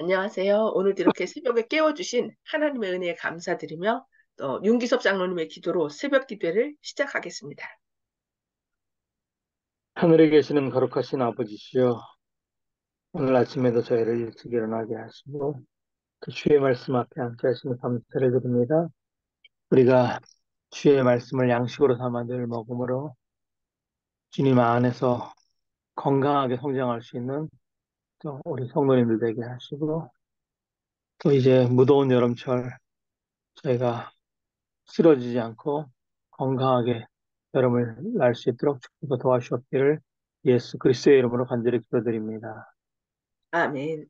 안녕하세요. 오늘도 이렇게 새벽에 깨워주신 하나님의 은혜에 감사드리며 또 윤기섭 장로님의 기도로 새벽 기도를 시작하겠습니다. 하늘에 계시는 거룩하신 아버지시여, 오늘 아침에도 저희를 일찍 일어나게 하시고 그 주의 말씀 앞에 앉게 하시는 감사를 드립니다. 우리가 주의 말씀을 양식으로 삼아 늘 먹음으로 주님 안에서 건강하게 성장할 수 있는 또 우리 성도님들 되게 하시고, 또 이제 무더운 여름철 저희가 쓰러지지 않고 건강하게 여름을 날 수 있도록 주께서 도와주옵기를 예수 그리스도의 이름으로 간절히 기도드립니다. 아멘.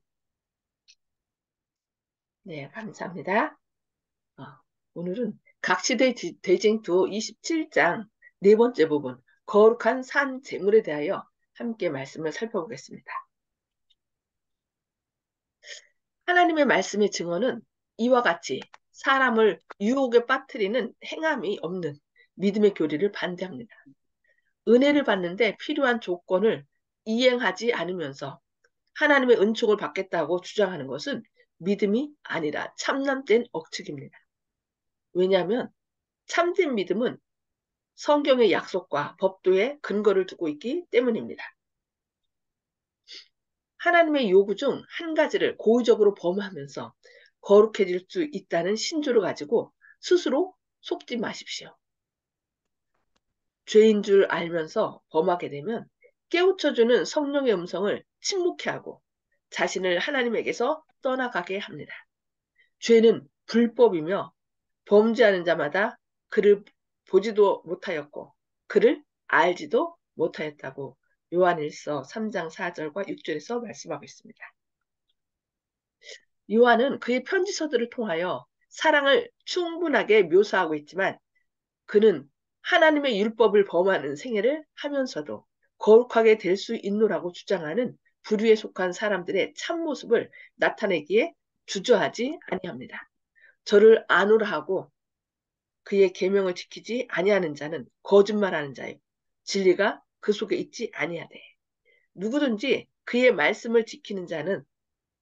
네, 감사합니다. 어, 오늘은 각시대 대쟁투 27장 네 번째 부분 거룩한 산 제물에 대하여 함께 말씀을 살펴보겠습니다. 하나님의 말씀의 증언은 이와 같이 사람을 유혹에 빠뜨리는 행함이 없는 믿음의 교리를 반대합니다. 은혜를 받는데 필요한 조건을 이행하지 않으면서 하나님의 은총을 받겠다고 주장하는 것은 믿음이 아니라 참남된 억측입니다. 왜냐하면 참된 믿음은 성경의 약속과 법도에 근거를 두고 있기 때문입니다. 하나님의 요구 중 한 가지를 고의적으로 범하면서 거룩해질 수 있다는 신조를 가지고 스스로 속지 마십시오. 죄인 줄 알면서 범하게 되면 깨우쳐주는 성령의 음성을 침묵케 하고 자신을 하나님에게서 떠나가게 합니다. 죄는 불법이며 범죄하는 자마다 그를 보지도 못하였고 그를 알지도 못하였다고 요한일서 3장 4절과 6절에서 말씀하고 있습니다. 요한은 그의 편지서들을 통하여 사랑을 충분하게 묘사하고 있지만 그는 하나님의 율법을 범하는 생애를 하면서도 거룩하게 될 수 있노라고 주장하는 부류에 속한 사람들의 참모습을 나타내기에 주저하지 아니합니다. 저를 아노라 하고 그의 계명을 지키지 아니하는 자는 거짓말하는 자요 진리가 그 속에 있지 아니하되 누구든지 그의 말씀을 지키는 자는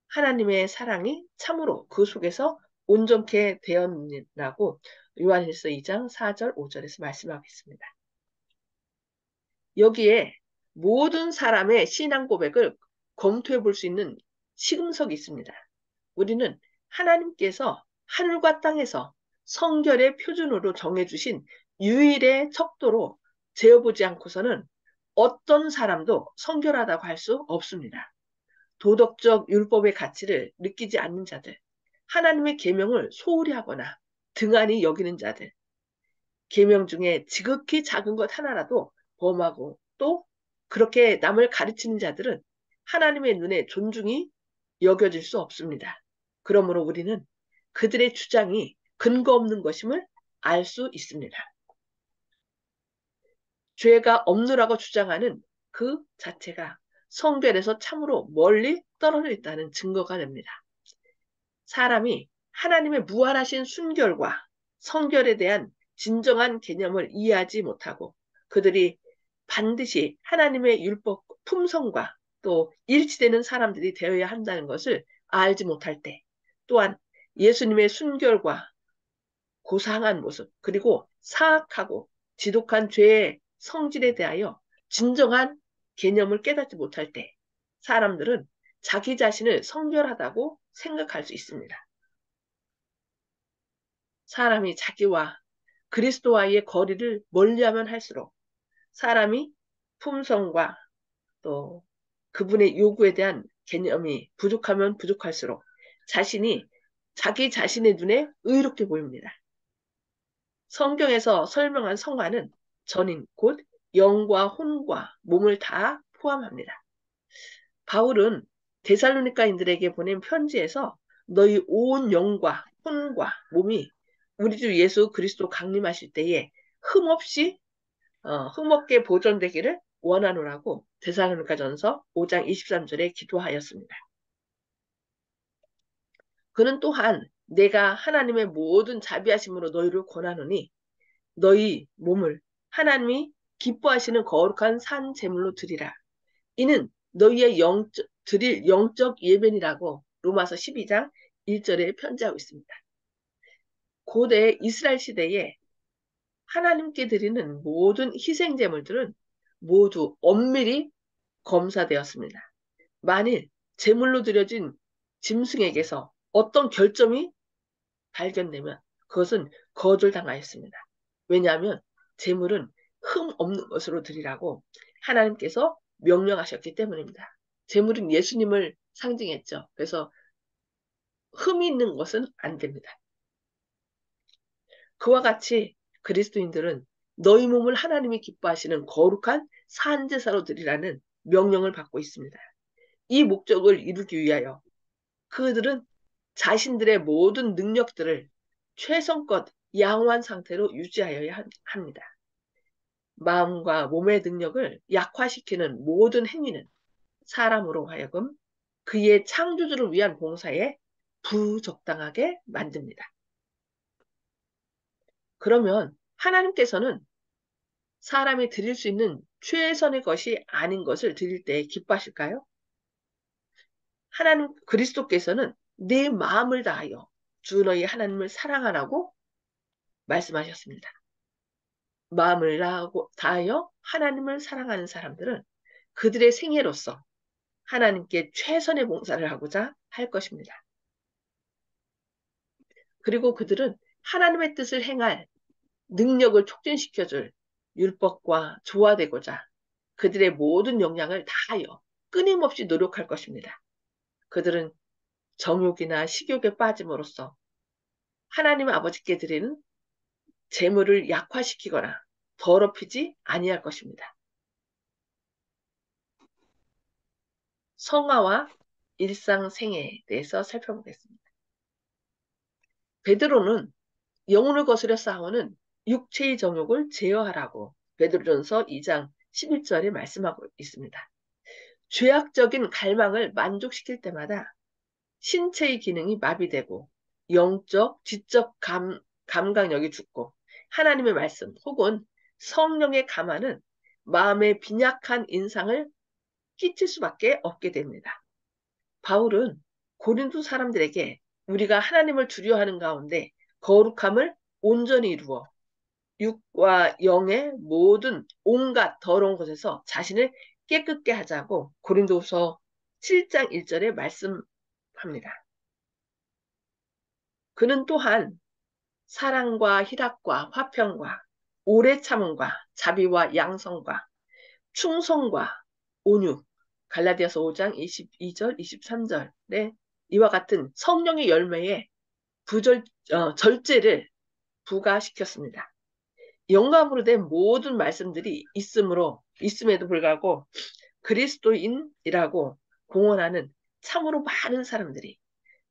하나님의 사랑이 참으로 그 속에서 온전케 되었느라고 요한일서 2장 4절 5절에서 말씀하고 있습니다. 여기에 모든 사람의 신앙 고백을 검토해 볼 수 있는 시금석이 있습니다. 우리는 하나님께서 하늘과 땅에서 성결의 표준으로 정해주신 유일의 척도로 재어보지 않고서는 어떤 사람도 성결하다고 할 수 없습니다. 도덕적 율법의 가치를 느끼지 않는 자들, 하나님의 계명을 소홀히 하거나 등한히 여기는 자들, 계명 중에 지극히 작은 것 하나라도 범하고 또 그렇게 남을 가르치는 자들은 하나님의 눈에 존중이 여겨질 수 없습니다. 그러므로 우리는 그들의 주장이 근거 없는 것임을 알 수 있습니다. 죄가 없느라고 주장하는 그 자체가 성결에서 참으로 멀리 떨어져 있다는 증거가 됩니다. 사람이 하나님의 무한하신 순결과 성결에 대한 진정한 개념을 이해하지 못하고 그들이 반드시 하나님의 율법 품성과 또 일치되는 사람들이 되어야 한다는 것을 알지 못할 때 또한 예수님의 순결과 고상한 모습 그리고 사악하고 지독한 죄의 성질에 대하여 진정한 개념을 깨닫지 못할 때 사람들은 자기 자신을 성결하다고 생각할 수 있습니다. 사람이 자기와 그리스도와의 거리를 멀리하면 할수록 사람이 품성과 또 그분의 요구에 대한 개념이 부족하면 부족할수록 자신이 자기 자신의 눈에 의롭게 보입니다. 성경에서 설명한 성화는 전인 곧 영과 혼과 몸을 다 포함합니다. 바울은 데살로니가인들에게 보낸 편지에서 너희 온 영과 혼과 몸이 우리 주 예수 그리스도 강림하실 때에 흠없이 흠없게 보존되기를 원하노라고 데살로니가전서 5장 23절에 기도하였습니다. 그는 또한 내가 하나님의 모든 자비하심으로 너희를 권하노니 너희 몸을 하나님이 기뻐하시는 거룩한 산 제물로 드리라. 이는 너희의 드릴 영적 예배니라고 로마서 12장 1절에 편지하고 있습니다. 고대 이스라엘 시대에 하나님께 드리는 모든 희생 제물들은 모두 엄밀히 검사되었습니다. 만일 제물로 드려진 짐승에게서 어떤 결점이 발견되면 그것은 거절당하였습니다. 왜냐하면 제물은 흠 없는 것으로 드리라고 하나님께서 명령하셨기 때문입니다. 제물은 예수님을 상징했죠. 그래서 흠이 있는 것은 안 됩니다. 그와 같이 그리스도인들은 너희 몸을 하나님이 기뻐하시는 거룩한 산제사로 드리라는 명령을 받고 있습니다. 이 목적을 이루기 위하여 그들은 자신들의 모든 능력들을 최선껏 양호한 상태로 유지하여야 합니다. 마음과 몸의 능력을 약화시키는 모든 행위는 사람으로 하여금 그의 창조주를 위한 봉사에 부적당하게 만듭니다. 그러면 하나님께서는 사람이 드릴 수 있는 최선의 것이 아닌 것을 드릴 때 기뻐하실까요? 하나님 그리스도께서는 내 마음을 다하여 주 너희 하나님을 사랑하라고 말씀하셨습니다. 마음을 다하여 하나님을 사랑하는 사람들은 그들의 생애로서 하나님께 최선의 봉사를 하고자 할 것입니다. 그리고 그들은 하나님의 뜻을 행할 능력을 촉진시켜줄 율법과 조화되고자 그들의 모든 역량을 다하여 끊임없이 노력할 것입니다. 그들은 정욕이나 식욕에 빠짐으로써 하나님 아버지께 드리는 재물을 약화시키거나 더럽히지 아니할 것입니다. 성화와 일상생애에 대해서 살펴보겠습니다. 베드로는 영혼을 거스려 싸우는 육체의 정욕을 제어하라고 베드로전서 2장 11절에 말씀하고 있습니다. 죄악적인 갈망을 만족시킬 때마다 신체의 기능이 마비되고 영적, 지적 감각력이 죽고 하나님의 말씀 혹은 성령의 감화는 마음의 빈약한 인상을 끼칠 수밖에 없게 됩니다. 바울은 고린도 사람들에게 우리가 하나님을 두려워하는 가운데 거룩함을 온전히 이루어 육과 영의 모든 온갖 더러운 것에서 자신을 깨끗게 하자고 고린도후서 7장 1절에 말씀합니다. 그는 또한 사랑과 희락과 화평과 오래 참음과 자비와 양성과 충성과 온유 갈라디아서 5장 22절 23절에 이와 같은 성령의 열매에 절제를 부과시켰습니다. 영감으로 된 모든 말씀들이 있음에도 불구하고 그리스도인이라고 공언하는 참으로 많은 사람들이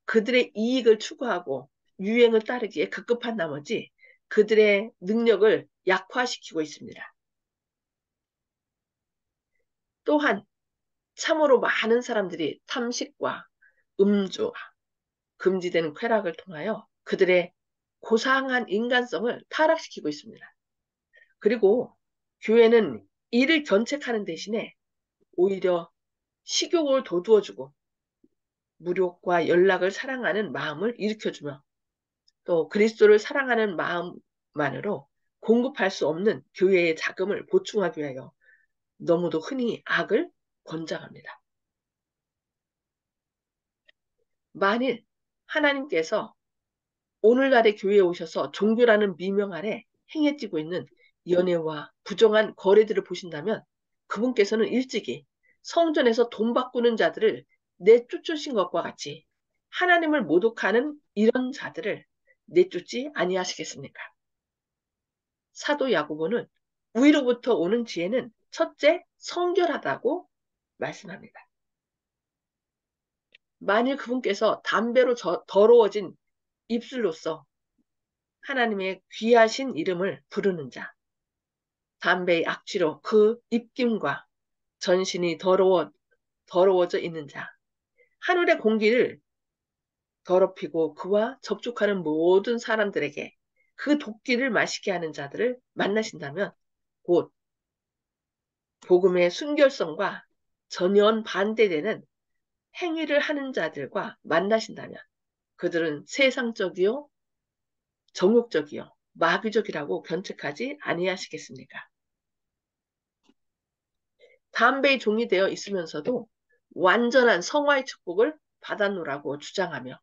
그들의 이익을 추구하고 유행을 따르기에 급급한 나머지 그들의 능력을 약화시키고 있습니다. 또한 참으로 많은 사람들이 탐식과 음주와 금지되는 쾌락을 통하여 그들의 고상한 인간성을 타락시키고 있습니다. 그리고 교회는 이를 견책하는 대신에 오히려 식욕을 돋우어주고 무력과 연락을 사랑하는 마음을 일으켜주며 또 그리스도를 사랑하는 마음만으로 공급할 수 없는 교회의 자금을 보충하기 위하여 너무도 흔히 악을 권장합니다. 만일 하나님께서 오늘날의 교회에 오셔서 종교라는 미명 아래 행해지고 있는 연애와 부정한 거래들을 보신다면 그분께서는 일찍이 성전에서 돈 바꾸는 자들을 내쫓으신 것과 같이 하나님을 모독하는 이런 자들을 내쫓지 아니하시겠습니까? 사도 야고보는 위로부터 오는 지혜는 첫째 성결하다고 말씀합니다. 만일 그분께서 담배로 더러워진 입술로서 하나님의 귀하신 이름을 부르는 자, 담배의 악취로 그 입김과 전신이 더러워져 있는 자, 하늘의 공기를 더럽히고 그와 접촉하는 모든 사람들에게 그 독기를 마시게 하는 자들을 만나신다면 곧 복음의 순결성과 전혀 반대되는 행위를 하는 자들과 만나신다면 그들은 세상적이요, 정욕적이요, 마귀적이라고 변책하지 아니하시겠습니까? 담배의 종이 되어 있으면서도 완전한 성화의 축복을 받아노라고 주장하며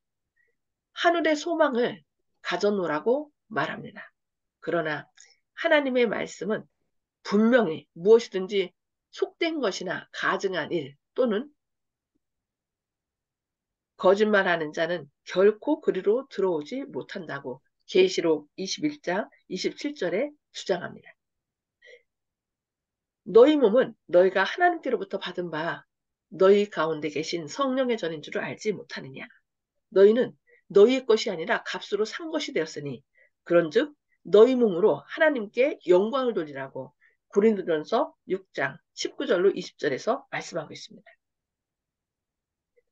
하늘의 소망을 가져노라고 말합니다. 그러나 하나님의 말씀은 분명히 무엇이든지 속된 것이나 가증한 일 또는 거짓말하는 자는 결코 그리로 들어오지 못한다고 계시록 21장 27절에 주장합니다. 너희 몸은 너희가 하나님께로부터 받은 바 너희 가운데 계신 성령의 전인 줄을 알지 못하느냐. 너희는 너희의 것이 아니라 값으로 산 것이 되었으니 그런즉 너희 몸으로 하나님께 영광을 돌리라고 고린도전서 6장 19절로 20절에서 말씀하고 있습니다.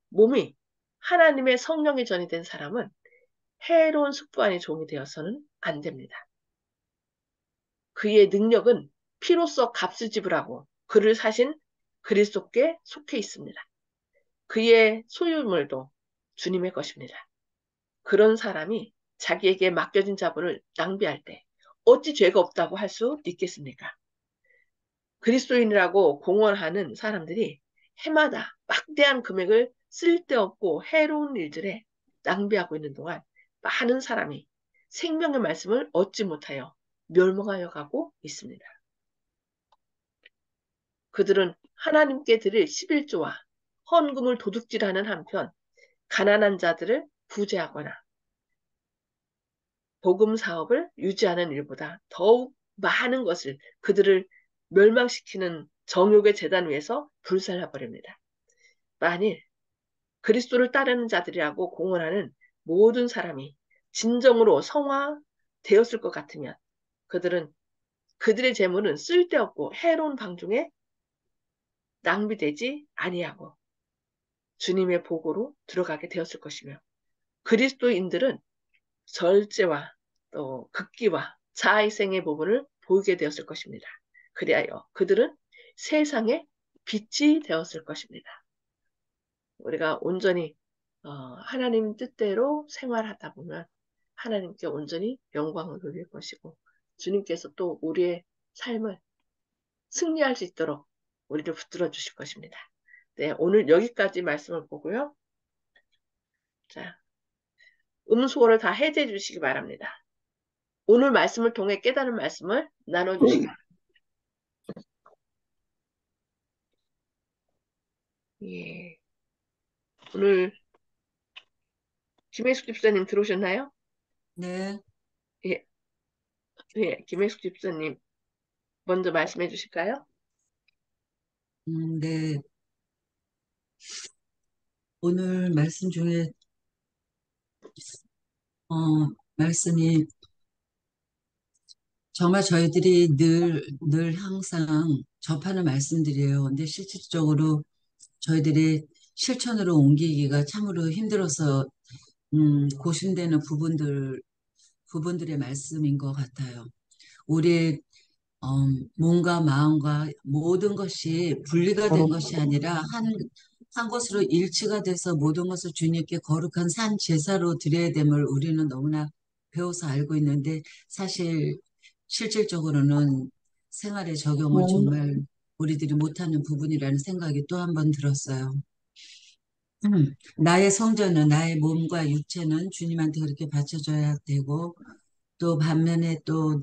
몸이 하나님의 성령의 전이 된 사람은 해로운 습관의 종이 되어서는 안 됩니다. 그의 능력은 피로써 값을 지불하고 그를 사신 그리스도께 속해 있습니다. 그의 소유물도 주님의 것입니다. 그런 사람이 자기에게 맡겨진 자본을 낭비할 때 어찌 죄가 없다고 할 수 있겠습니까? 그리스도인이라고 공언하는 사람들이 해마다 막대한 금액을 쓸데없고 해로운 일들에 낭비하고 있는 동안 많은 사람이 생명의 말씀을 얻지 못하여 멸망하여 가고 있습니다. 그들은 하나님께 드릴 11조와 헌금을 도둑질하는 한편 가난한 자들을 구제하거나 복음 사업을 유지하는 일보다 더욱 많은 것을 그들을 멸망시키는 정욕의 재단 위에서 불살라 버립니다. 만일 그리스도를 따르는 자들이라고 공언하는 모든 사람이 진정으로 성화되었을 것 같으면 그들은 그들의 재물은 쓸데없고 해로운 방종에 낭비되지 아니하고 주님의 복으로 들어가게 되었을 것이며 그리스도인들은 절제와 또 극기와 자아희생의 부분을 보이게 되었을 것입니다. 그리하여 그들은 세상의 빛이 되었을 것입니다. 우리가 온전히 하나님 뜻대로 생활하다 보면 하나님께 온전히 영광을 돌릴 것이고 주님께서 또 우리의 삶을 승리할 수 있도록 우리를 붙들어 주실 것입니다. 네, 오늘 여기까지 말씀을 보고요. 자, 음소거를 다 해제해 주시기 바랍니다. 오늘 말씀을 통해 깨달은 말씀을 나눠주시기 바랍니다. 예. 오늘 김혜숙 집사님 들어오셨나요? 네, 예, 예, 김혜숙 집사님 먼저 말씀해 주실까요? 네. 오늘 말씀 중에, 어, 말씀이 정말 저희들이 늘 항상 접하는 말씀들이에요. 근데 실질적으로 저희들이 실천으로 옮기기가 참으로 힘들어서, 고심되는 부분들의 말씀인 것 같아요. 우리의 몸과 마음과 모든 것이 분리가 된 것이 아니라 한 것으로 일치가 돼서 모든 것을 주님께 거룩한 산 제사로 드려야 됨을 우리는 너무나 배워서 알고 있는데 사실 실질적으로는 생활에 적용을 정말 우리들이 못하는 부분이라는 생각이 또 한 번 들었어요. 나의 성전은 나의 몸과 육체는 주님한테 그렇게 바쳐줘야 되고 또 반면에 또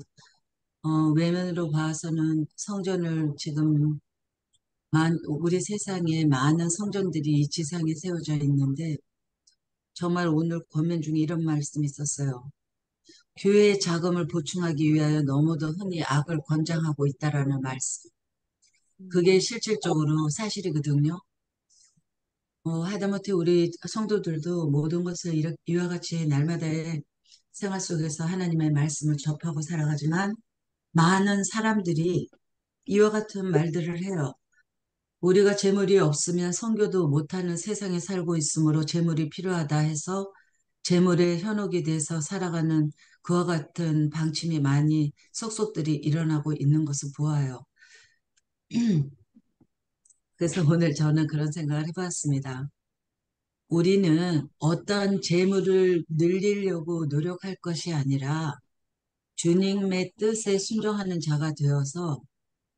외면으로 봐서는 성전을 지금 우리 세상에 많은 성전들이 이 지상에 세워져 있는데 정말 오늘 권면 중에 이런 말씀이 있었어요. 교회의 자금을 보충하기 위하여 너무도 흔히 악을 권장하고 있다라는 말씀. 그게 실질적으로 사실이거든요. 하다못해 우리 성도들도 모든 것을 이와 같이 날마다의 생활 속에서 하나님의 말씀을 접하고 살아가지만 많은 사람들이 이와 같은 말들을 해요. 우리가 재물이 없으면 선교도 못하는 세상에 살고 있으므로 재물이 필요하다 해서 재물의 현혹이 돼서 살아가는 그와 같은 방침이 많이 속속들이 일어나고 있는 것을 보아요. 그래서 오늘 저는 그런 생각을 해봤습니다. 우리는 어떤 재물을 늘리려고 노력할 것이 아니라 주님의 뜻에 순종하는 자가 되어서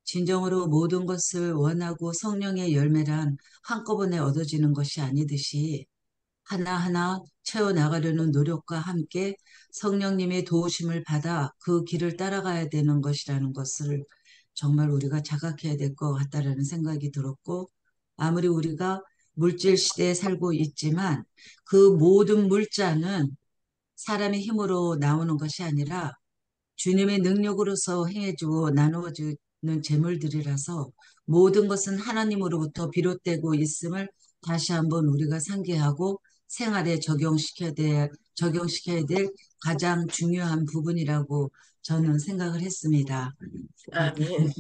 진정으로 모든 것을 원하고 성령의 열매란 한꺼번에 얻어지는 것이 아니듯이 하나하나 채워나가려는 노력과 함께 성령님의 도우심을 받아 그 길을 따라가야 되는 것이라는 것을 정말 우리가 자각해야 될 것 같다라는 생각이 들었고, 아무리 우리가 물질 시대에 살고 있지만 그 모든 물자는 사람의 힘으로 나오는 것이 아니라 주님의 능력으로서 행해주고 나누어주는 재물들이라서 모든 것은 하나님으로부터 비롯되고 있음을 다시 한번 우리가 상기하고 생활에 적용시켜야 될 가장 중요한 부분이라고 저는 생각을 했습니다. 아멘.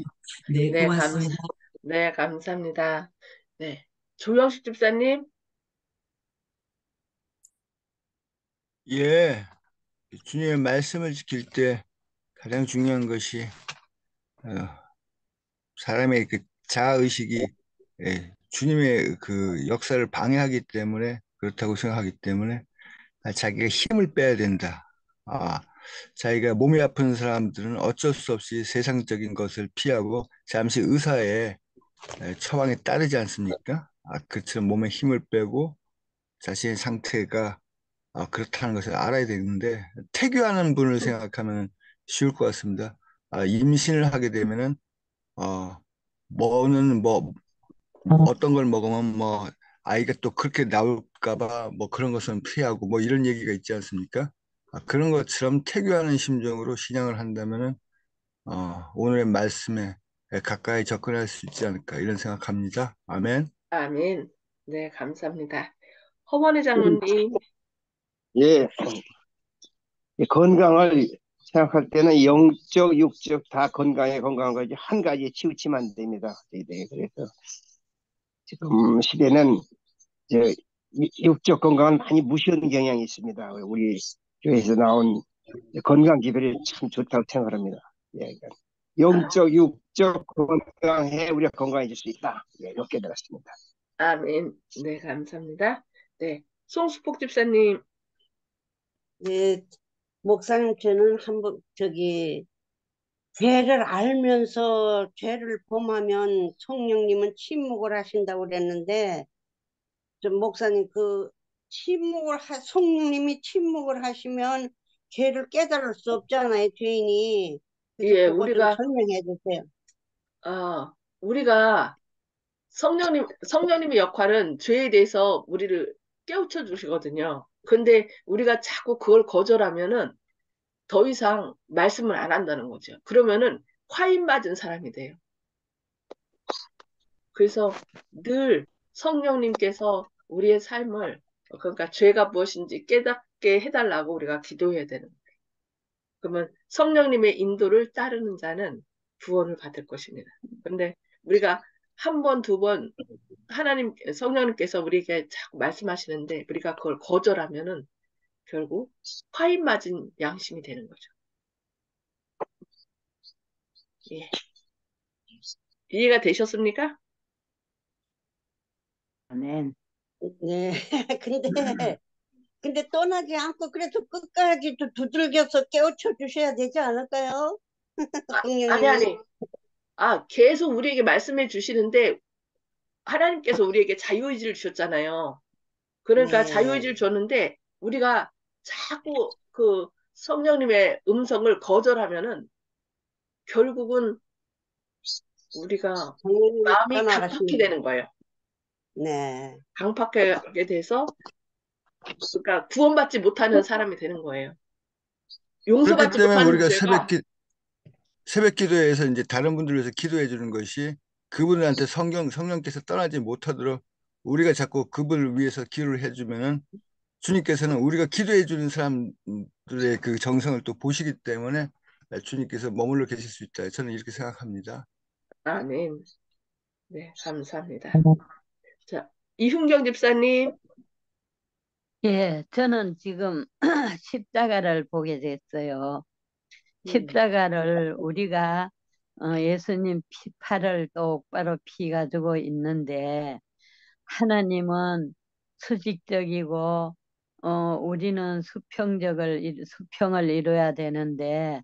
네, 네, 고맙습니다. 네, 감사합니다. 네. 조영식 집사님, 예, 주님의 말씀을 지킬 때 가장 중요한 것이 어, 사람의 그 자아의식이 주님의 그 역사를 방해하기 때문에 그렇다고 생각하기 때문에 자기가 힘을 빼야 된다. 아, 자기가 몸이 아픈 사람들은 어쩔 수 없이 세상적인 것을 피하고 잠시 의사의 처방에 따르지 않습니까? 그처럼 몸에 힘을 빼고 자신의 상태가 그렇다는 것을 알아야 되는데 태교하는 분을 생각하면 쉬울 것 같습니다. 임신을 하게 되면은 어, 뭐는 뭐 어떤 걸 먹으면 뭐 아이가 또 그렇게 나올까 봐 뭐 그런 것은 피하고 뭐 이런 얘기가 있지 않습니까? 그런 것처럼 태교하는 심정으로 신앙을 한다면은 오늘의 말씀에 가까이 접근할 수 있지 않을까 이런 생각합니다. 아멘. 아멘. 네, 감사합니다. 허원희 장로님, 예, 이 건강을 생각할 때는 영적, 육적 다 건강한 거지 한 가지에 치우치면 안 됩니다. 네, 그래서 지금 시대는 저 육적 건강은 많이 무시하는 경향이 있습니다. 우리 교회에서 나온 건강 기별이 참 좋다고 생각합니다. 예, 그러니까 영적, 육적 건강해 우리가 건강해질 수 있다. 예, 이렇게 들었습니다. 아멘. 네, 감사합니다. 네, 송수폭 집사님, 네, 목사님, 저는 한번, 죄를 알면서 죄를 범하면 성령님은 침묵을 하신다고 그랬는데, 목사님, 성령님이 침묵을 하시면 죄를 깨달을 수 없잖아요, 죄인이. 그래서 예, 그거 좀 설명해 주세요. 아, 우리가 성령님의 역할은 죄에 대해서 우리를 깨우쳐 주시거든요. 근데 우리가 자꾸 그걸 거절하면은 더 이상 말씀을 안 한다는 거죠. 그러면은 화인 맞은 사람이 돼요. 그래서 늘 성령님께서 우리의 삶을, 그러니까 죄가 무엇인지 깨닫게 해달라고 우리가 기도해야 되는 거예요. 그러면 성령님의 인도를 따르는 자는 구원을 받을 것입니다. 근데 우리가 한 번, 두 번 성령님께서 우리에게 자꾸 말씀하시는데 우리가 그걸 거절하면은 결국 화인 맞은 양심이 되는 거죠. 예. 이해가 되셨습니까? 네. 네. 근데 떠나지 않고 그래도 끝까지 또 두들겨서 깨우쳐 주셔야 되지 않을까요? 아니, 성령님이. 아니. 계속 우리에게 말씀해 주시는데 하나님께서 우리에게 자유의지를 주셨잖아요. 그러니까 네. 자유의지를 줬는데 우리가 자꾸 그 성령님의 음성을 거절하면은 결국은 우리가 성령님이 마음이 강팍이 떠나가시는. 되는 거예요. 네. 강팍하게 돼서 그러니까 구원받지 못하는 사람이 되는 거예요. 그렇기 용서받지 때문에 못하는 우리가 죄가 새벽 기도에서 이제 다른 분들을 위해서 기도해 주는 것이 그분한테 성령께서 떠나지 못하도록 우리가 자꾸 그분을 위해서 기도를 해주면은 주님께서는 우리가 기도해 주는 사람들의 그 정성을 또 보시기 때문에 주님께서 머물러 계실 수 있다. 저는 이렇게 생각합니다. 아멘. 네, 감사합니다. 자, 이훈경 집사님. 예, 저는 지금 십자가를 보게 됐어요. 음. 십자가를 우리가 예수님 팔을 똑바로 피 가지고 있는데 하나님은 수직적이고 우리는 수평을 이뤄야 되는데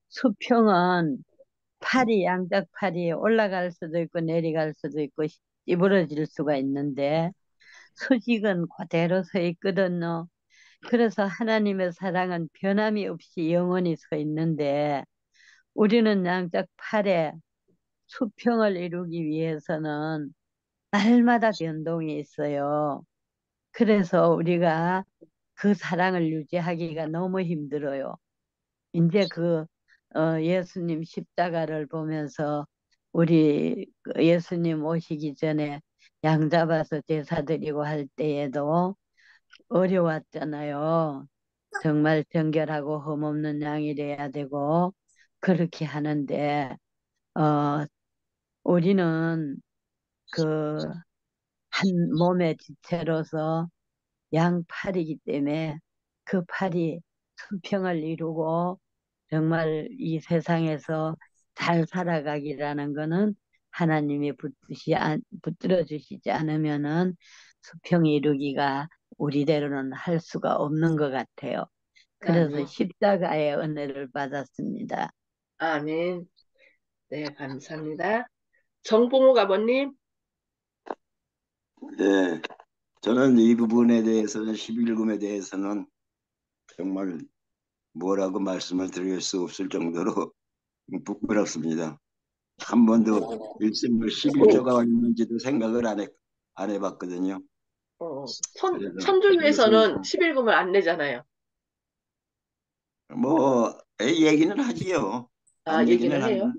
수평은 양쪽 팔이 올라갈 수도 있고 내려갈 수도 있고 찌부러질 수가 있는데 수직은 그대로 서 있거든요. 그래서 하나님의 사랑은 변함이 없이 영원히 서 있는데 우리는 양쪽 팔에 수평을 이루기 위해서는 날마다 변동이 있어요. 그래서 우리가 그 사랑을 유지하기가 너무 힘들어요. 이제 예수님 십자가를 보면서 우리 그 예수님 오시기 전에 양 잡아서 제사 드리고 할 때에도 어려웠잖아요. 정말 정결하고 흠없는 양이 돼야 되고 그렇게 하는데 어, 우리는 그 한 몸의 지체로서 양팔이기 때문에 그 팔이 수평을 이루고 정말 이 세상에서 잘 살아가기라는 거는 하나님이 붙들어 주시지 않으면은 수평 이루기가 우리대로는 할 수가 없는 것 같아요. 그래서 아멘. 십자가의 은혜를 받았습니다. 아멘. 네, 감사합니다. 정봉욱 아버님. 네, 저는 이 부분에 대해서는 11금에 대해서는 정말 뭐라고 말씀을 드릴 수 없을 정도로 부끄럽습니다. 한 번도 일생을 11조가 있는지도 생각을 안 해봤거든요. 그래서 천주교에서는 그것을 11금을 안 내잖아요. 뭐 얘기는 하지요. 안 얘기는 얘기는 해요?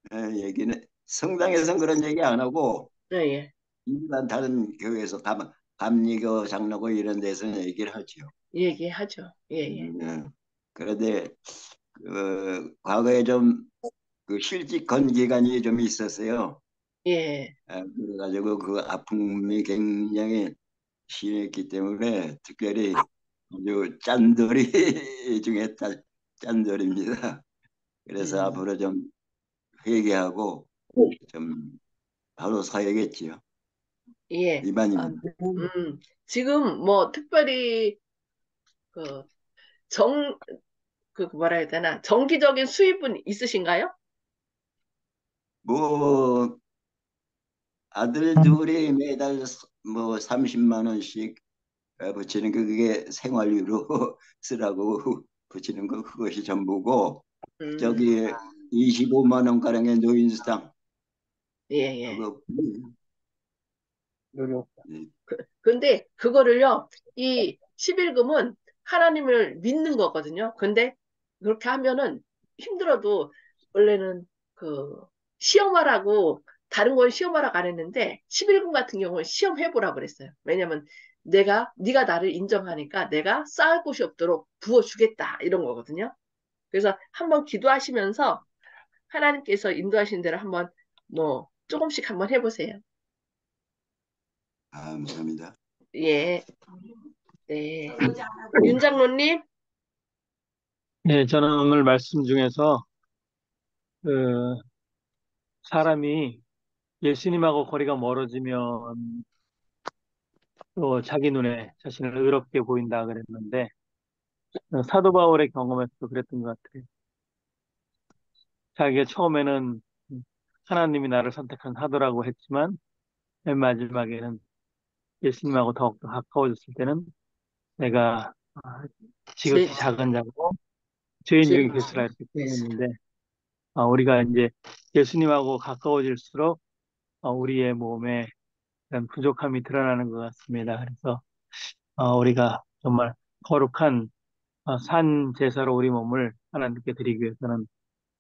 하는데 얘기는 성당에서는 그런 얘기 안 하고 네, 예. 일반 다른 교회에서 감리교 장로교 이런 데서는 얘기를 하죠. 얘기하죠. 예, 예. 그런데 과거에 좀 그 실직 건기간이 좀 있었어요. 예. 그래가지고 그 아픔이 굉장히 심했기 때문에 특별히 아주 짠돌이 중에 짠돌입니다. 그래서 앞으로 좀 회개하고 좀 바로 서야겠지요. 예. 이만입니다. 지금 뭐 특별히 그 뭐라 해야 되나 정기적인 수입은 있으신가요? 뭐 아들 둘이 매달 뭐 30만 원씩 붙이는 그게 생활비로 쓰라고 붙이는 거 그것이 전부고 저기 25만 원 가량의 노인수당 예, 예. 그거 근데 그거를요, 이 11금은 하나님을 믿는 거거든요. 근데 그렇게 하면은 힘들어도 원래는 시험하라고 다른 건 시험하라고 안 했는데 11금 같은 경우는 시험해보라고 그랬어요. 왜냐면 네가 나를 인정하니까 내가 쌓을 곳이 없도록 부어주겠다 이런 거거든요. 그래서 한번 기도하시면서 하나님께서 인도하신 대로 한번 뭐 조금씩 한번 해보세요. 감사합니다. 예. 네. 윤 장로님? 네, 저는 오늘 말씀 중에서 그 사람이 예수님하고 거리가 멀어지면 또 자기 눈에 자신을 의롭게 보인다 그랬는데 사도 바울의 경험에서도 그랬던 것 같아요. 자기가 처음에는 하나님이 나를 선택한 사도라고 했지만 맨 마지막에는 예수님하고 더욱더 가까워졌을 때는 내가 지극히 작은 자고 죄인 중에 괴수라 이렇게 표현했는데 우리가 이제 예수님하고 가까워질수록 우리의 몸에 그런 부족함이 드러나는 것 같습니다. 그래서 우리가 정말 거룩한 산 제사로 우리 몸을 하나님께 드리기 위해서는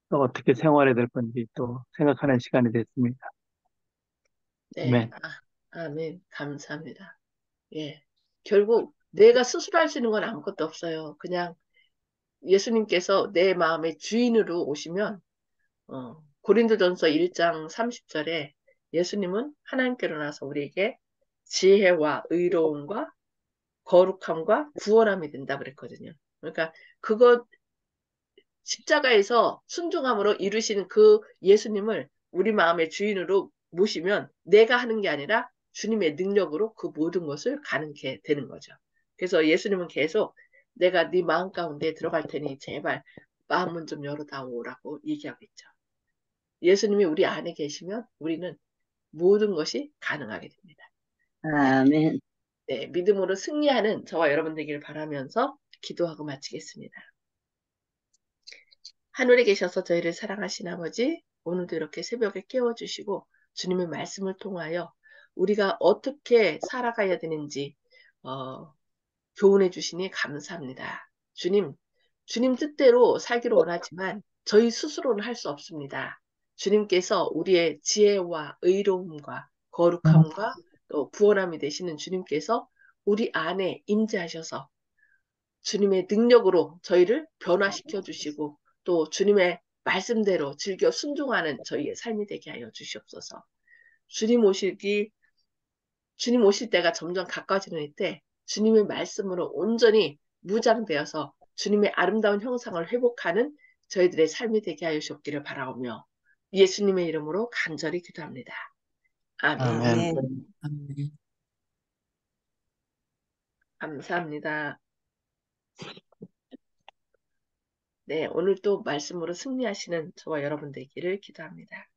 또 어떻게 생활해야 될 건지 또 생각하는 시간이 됐습니다. 네. 아멘. 아멘. 감사합니다. 예. 결국 내가 스스로 할 수 있는 건 아무것도 없어요. 그냥 예수님께서 내 마음의 주인으로 오시면 고린도전서 1장 30절에 예수님은 하나님께로 나서 우리에게 지혜와 의로움과 거룩함과 구원함이 된다 그랬거든요. 그러니까 그것 십자가에서 순종함으로 이루시는 그 예수님을 우리 마음의 주인으로 모시면 내가 하는 게 아니라 주님의 능력으로 그 모든 것을 가능케 되는 거죠. 그래서 예수님은 계속 내가 네 마음 가운데 들어갈 테니 제발 마음문 좀 열어다오라고 얘기하고 있죠. 예수님이 우리 안에 계시면 우리는 모든 것이 가능하게 됩니다. 아멘. 네, 믿음으로 승리하는 저와 여러분 되기를 바라면서 기도하고 마치겠습니다. 하늘에 계셔서 저희를 사랑하신 아버지, 오늘도 이렇게 새벽에 깨워주시고 주님의 말씀을 통하여 우리가 어떻게 살아가야 되는지 교훈해 주시니 감사합니다. 주님 뜻대로 살기를 원하지만 저희 스스로는 할 수 없습니다. 주님께서 우리의 지혜와 의로움과 거룩함과 또 구원함이 되시는 주님께서 우리 안에 임재하셔서 주님의 능력으로 저희를 변화시켜 주시고 또 주님의 말씀대로 즐겨 순종하는 저희의 삶이 되게 하여 주시옵소서. 주님 오시기 주님 오실 때가 점점 가까워지는 때 주님의 말씀으로 온전히 무장되어서 주님의 아름다운 형상을 회복하는 저희들의 삶이 되게 하여 주옵기를 바라오며 예수님의 이름으로 간절히 기도합니다. 아멘. 아멘. 아멘. 감사합니다. 네, 오늘 또 말씀으로 승리하시는 저와 여러분 되기를 기도합니다.